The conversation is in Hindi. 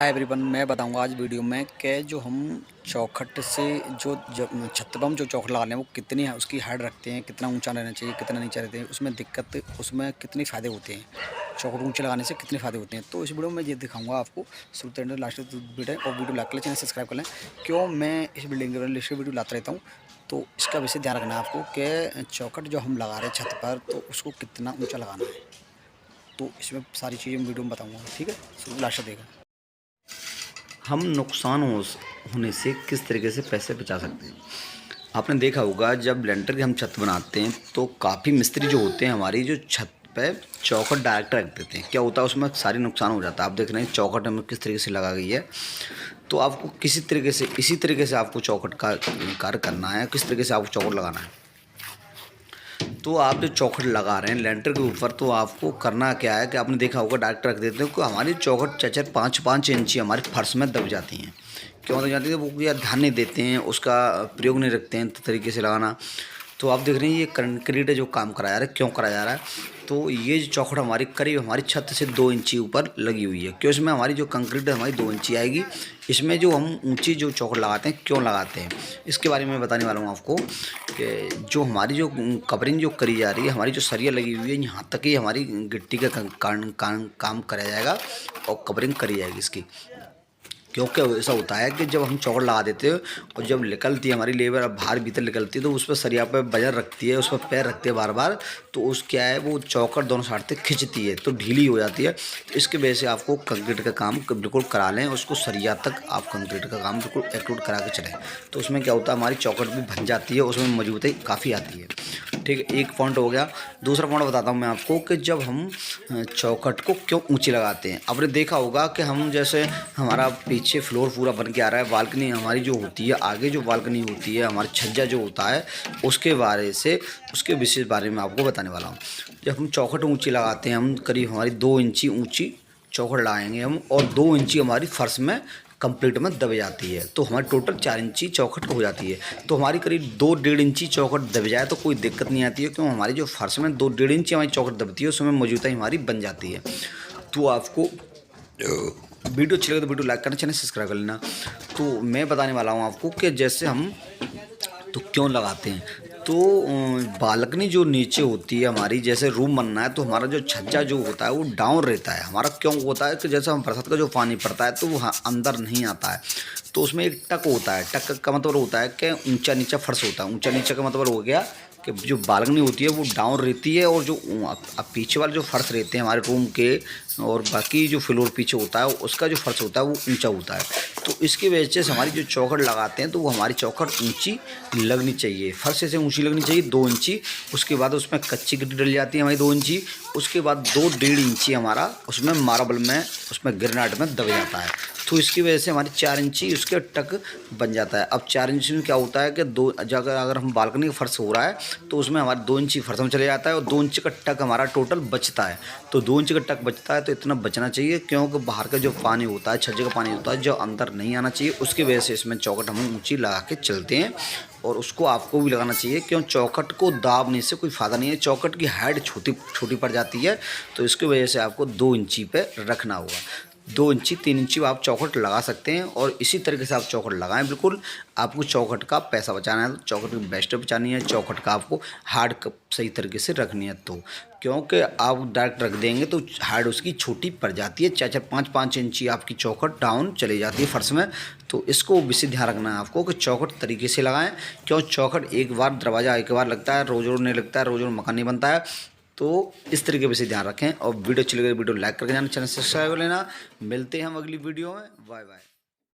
हाय एवरीवन, मैं बताऊंगा आज वीडियो में कि जो हम चौखट से जो छत पर हम जो चौखट लगाने हैं वो कितनी है उसकी हाइट रखते हैं, कितना ऊंचा रहना चाहिए, कितना नीचा रहते हैं, उसमें दिक्कत, उसमें कितने फ़ायदे होते हैं, चौखट ऊंचे लगाने से कितने फ़ायदे होते हैं। तो इस वीडियो में ये दिखाऊंगा आपको शुरू से लास्ट तक वीडियो, और वीडियो लाइक कर लें, चैनल सब्सक्राइब कर लें। क्यों मैं इस बिल्डिंग के बारे वीडियो लाता रहता हूँ, तो इसका विषय ध्यान रखना है आपको कि चौखट जो हम लगा रहे हैं छत पर, तो उसको कितना ऊँचा लगाना है। तो इसमें सारी चीज़ें वीडियो में बताऊँगा, ठीक है, शुरू लास्ट तक देखा। हम नुकसान होने से किस तरीके से पैसे बचा सकते हैं। आपने देखा होगा जब लेंटर की हम छत बनाते हैं तो काफ़ी मिस्त्री जो होते हैं हमारी जो छत पे चौखट डायरेक्ट रख देते हैं। क्या होता है उसमें सारी नुकसान हो जाता है। आप देख रहे हैं चौखट हमें किस तरीके से लगा गई है। तो आपको किसी तरीके से इसी तरीके से आपको चौखट का कार्य करना है, किस तरीके से आपको चौखट लगाना है। तो आप जो चौखट लगा रहे हैं लेंटर के ऊपर, तो आपको करना क्या है कि आपने देखा होगा डायरेक्ट रख देते हैं कि हमारी चौखट 4-5 इंची हमारे फर्श में दब जाती हैं। क्यों दब जाती है? वो यार ध्यान नहीं देते हैं, उसका प्रयोग नहीं रखते हैं तो तरीके से लगाना। तो आप देख रहे हैं ये कंक्रीट है जो काम कराया जा रहा है। क्यों कराया जा रहा है? तो ये जो चौखट हमारी करीब हमारी छत से 2 इंची ऊपर लगी हुई है। क्यों? इसमें हमारी जो कंक्रीट है हमारी 2 इंची आएगी। इसमें जो हम ऊंची जो चौखट लगाते हैं, क्यों लगाते हैं, इसके बारे में बताने वाला हूँ आपको। कि जो हमारी जो कवरिंग जो करी जा रही है, हमारी जो सरिया लगी हुई है, यहाँ तक ही हमारी गिट्टी का काम कराया जाएगा और कवरिंग करी जाएगी इसकी। क्योंकि ऐसा होता है कि जब हम चौखट लगा देते हैं और जब निकलती है हमारी लेबर अब बाहर भीतर निकलती है, तो उस पर सरिया पर वजन रखती है, उस पर पैर रखती है बार बार, तो उस क्या है वो चौखट दोनों साइड से खिंचती है तो ढीली हो जाती है। तो इसकी वजह से आपको कंक्रीट का काम बिल्कुल करा लें, उसको सरिया तक आप कंक्रीट का काम बिल्कुल एक्लूड करा के चलें। तो उसमें क्या होता है हमारी चौखट भी बन जाती है, उसमें मजबूती काफ़ी आती है। ठीक है, एक पॉइंट हो गया। दूसरा पॉइंट बताता हूँ मैं आपको कि जब हम चौखट को क्यों ऊंची लगाते हैं। आपने देखा होगा कि हम जैसे हमारा पीछे फ्लोर पूरा बन के आ रहा है, बालकनी हमारी जो होती है, आगे जो बालकनी होती है, हमारा छज्जा जो होता है, उसके विशेष बारे में आपको बताने वाला हूँ। जब हम चौखट ऊँची लगाते हैं, हम करीब हमारी 2 इंची ऊँची चौखट लगाएंगे हम, और 2 इंची हमारी फर्श में कंप्लीट में दब जाती है, तो हमारी टोटल 4 इंची चौखट हो जाती है। तो हमारी करीब 2-1.5 इंची चौखट दब जाए तो कोई दिक्कत नहीं आती है। क्यों? हमारी जो फर्श में 2-1.5 इंची हमारी चौखट दबती है, उसमें मौजूदा हमारी बन जाती है। तो आपको वीडियो अच्छी लगे तो वीडियो लाइक करना, चैनल सब्सक्राइब कर लेना। तो मैं बताने वाला हूँ आपको कि जैसे हम तो क्यों लगाते हैं। तो बालकनी जो नीचे होती है हमारी, जैसे रूम बनना है तो हमारा जो छज्जा जो होता है वो डाउन रहता है। हमारा क्यों होता है कि जैसे हम बरसात का जो पानी पड़ता है तो वो अंदर नहीं आता है, तो उसमें एक टक होता है। टक का मतलब होता है कि ऊंचा नीचा फर्श होता है। ऊंचा नीचा का मतलब हो गया कि जो बालकनी होती है वो डाउन रहती है, और जो पीछे वाले जो फर्श रहते हैं हमारे रूम के और बाकी जो फ्लोर पीछे होता है उसका जो फर्श होता है वो ऊंचा होता है। तो इसकी वजह से हमारी जो चौखट लगाते हैं तो वो हमारी चौखट ऊंची लगनी चाहिए, फर्श से ऊंची लगनी चाहिए 2 इंची। उसके बाद उसमें कच्ची गिट्टी डल जाती है हमारी 2 इंची। उसके बाद 2-1.5 इंची हमारा उसमें मार्बल में, उसमें ग्रेनाइट में दब जाता है। तो इसकी वजह से हमारी 4 इंची उसके टक बन जाता है। अब 4 इंची में क्या होता है कि अगर हम बालकनी का फर्श हो रहा है तो उसमें हमारे 2 इंची फर्श में चले जाता है और 2 इंची का टक हमारा टोटल बचता है। तो 2 इंची का टक बचता है तो इतना बचना चाहिए, क्योंकि बाहर का जो पानी होता है, छज्जे का पानी होता है, जो अंदर नहीं आना चाहिए। उसकी वजह से इसमें चौखट हम ऊंची लगा के चलते हैं, और उसको आपको भी लगाना चाहिए। क्यों? चौखट को दाबने से कोई फ़ायदा नहीं है, चौखट की हाइट छोटी पड़ जाती है। तो इसकी वजह से आपको 2 इंची पे रखना होगा। 2 इंची 3 इंची आप चौखट लगा सकते हैं, और इसी तरीके से आप चौखट लगाएं। बिल्कुल आपको चौखट का पैसा बचाना है तो चौखट की बेस्ट बचानी है, चौखट का आपको हार्ड सही तरीके से रखनी है। तो क्योंकि आप डायरेक्ट रख देंगे तो हार्ड उसकी छोटी पड़ जाती है, 4-5 इंची आपकी चौखट डाउन चली जाती है फर्श में। तो इसको विशेष ध्यान रखना है आपको कि चौखट तरीके से लगाएं। क्यों? चौखट एक बार दरवाज़ा एक बार लगता है, रोज रोज नहीं लगता है, रोज रोज मकान नहीं बनता है। तो इस तरीके से ध्यान रखें, और वीडियो अच्छी लगे वीडियो लाइक करके जाना, चैनल सब्सक्राइब कर लेना। मिलते हैं हम अगली वीडियो में। Bye bye.